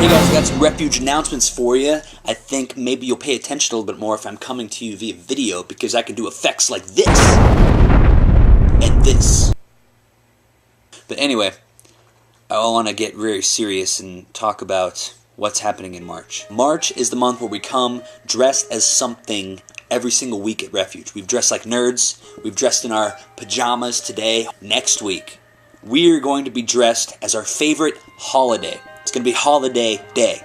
Hey guys, I got some Refuge announcements for you. I think maybe you'll pay attention a little bit more if I'm coming to you via video, because I can do effects like this and this. But anyway, I want to get very serious and talk about what's happening in March. March is the month where we come dressed as something every single week at Refuge. We've dressed like nerds. We've dressed in our pajamas today. Next week, we're going to be dressed as our favorite holiday. It's going to be Holiday Day.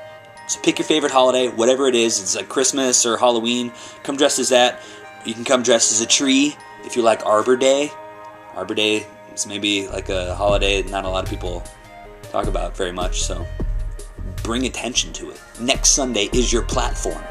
So pick your favorite holiday, whatever it is. It's like Christmas or Halloween. Come dressed as that. You can come dressed as a tree if you like Arbor Day. Arbor Day is maybe like a holiday not a lot of people talk about very much, so bring attention to it. Next Sunday is your platform.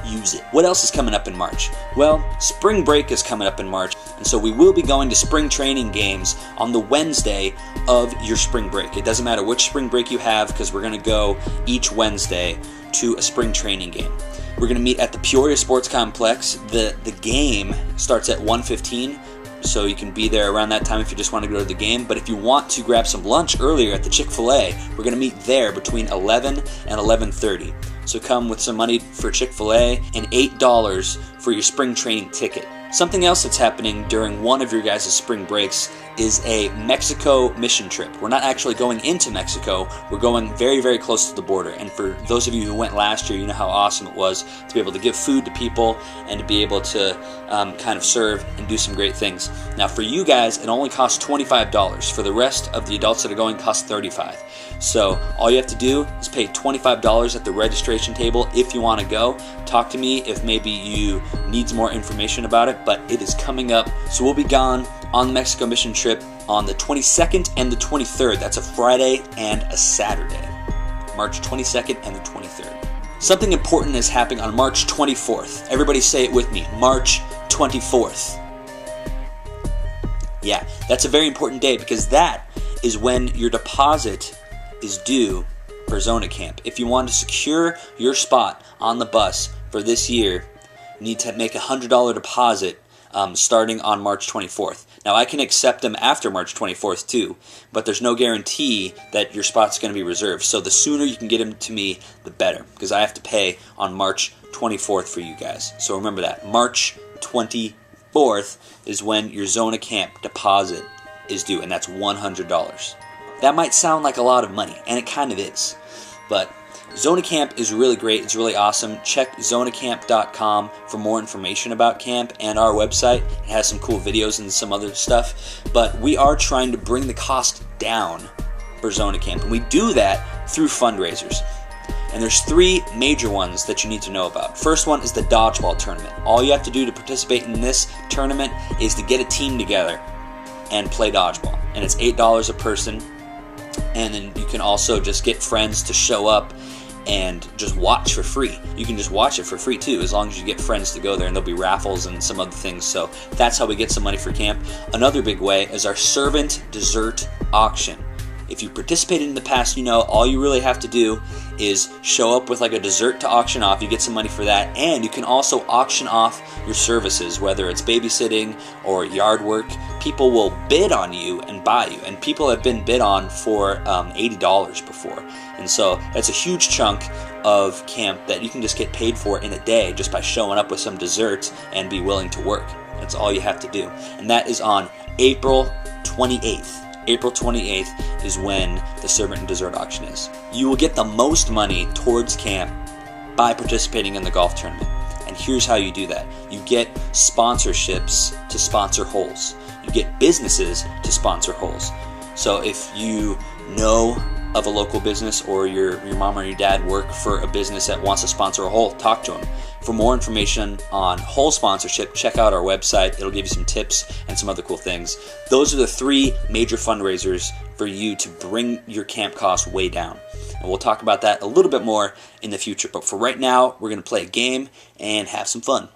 Use it. What else is coming up in March? Well, spring break is coming up in March, and so we will be going to spring training games on the Wednesday of your spring break. It doesn't matter which spring break you have, because we're going to go each Wednesday to a spring training game. We're going to meet at the Peoria Sports Complex. The game starts at 1:15, so you can be there around that time if you just want to go to the game. But if you want to grab some lunch earlier at the Chick-fil-A, we're going to meet there between 11 and 11:30. So come with some money for Chick-fil-A and $8 for your spring training ticket. Something else that's happening during one of your guys' spring breaks is a Mexico mission trip. We're not actually going into Mexico. We're going very, very close to the border. And for those of you who went last year, you know how awesome it was to be able to give food to people and to be able to kind of serve and do some great things. Now for you guys, it only costs $25. For the rest of the adults that are going, it costs $35. So all you have to do is pay $25 at the registration table if you want to go. Talk to me if maybe you need some more information about it, but it is coming up. So we'll be gone on the Mexico mission trip on the 22nd and the 23rd. That's a Friday and a Saturday. March 22nd and the 23rd. Something important is happening on March 24th. Everybody say it with me. March 24th. Yeah, that's a very important day, because that is when your deposit is due for Zona Camp. If you want to secure your spot on the bus for this year, you need to make a $100 deposit starting on March 24th. Now, I can accept them after March 24th too, but there's no guarantee that your spot's going to be reserved. So the sooner you can get them to me, the better, because I have to pay on March 24th for you guys. So remember that. March 24th is when your Zona Camp deposit is due, and that's $100. That might sound like a lot of money, and it kind of is, but Zona Camp is really great. It's really awesome. Check zonacamp.com for more information about camp, and our website. It has some cool videos and some other stuff, but we are trying to bring the cost down for Zona Camp, and we do that through fundraisers. And there's three major ones that you need to know about. First one is the dodgeball tournament. All you have to do to participate in this tournament is to get a team together and play dodgeball, and it's $8 a person. And then you can also just get friends to show up and just watch for free. You can just watch it for free too, as long as you get friends to go there, and there'll be raffles and some other things. So that's how we get some money for camp. Another big way is our servant dessert auction. If you participated in the past, you know all you really have to do is show up with like a dessert to auction off. You get some money for that, and you can also auction off your services, whether it's babysitting or yard work. People will bid on you and buy you, and people have been bid on for $80 before. And so that's a huge chunk of camp that you can just get paid for in a day just by showing up with some dessert and be willing to work. That's all you have to do. And that is on April 28th. April 28th is when the servant and dessert auction is. You will get the most money towards camp by participating in the golf tournament. And here's how you do that. You get sponsorships to sponsor holes. You get businesses to sponsor holes. So if you know of a local business, or your mom or your dad work for a business that wants to sponsor a hole, talk to them. For more information on hole sponsorship, check out our website. It'll give you some tips and some other cool things. Those are the three major fundraisers for you to bring your camp costs way down. And we'll talk about that a little bit more in the future. But for right now, we're going to play a game and have some fun.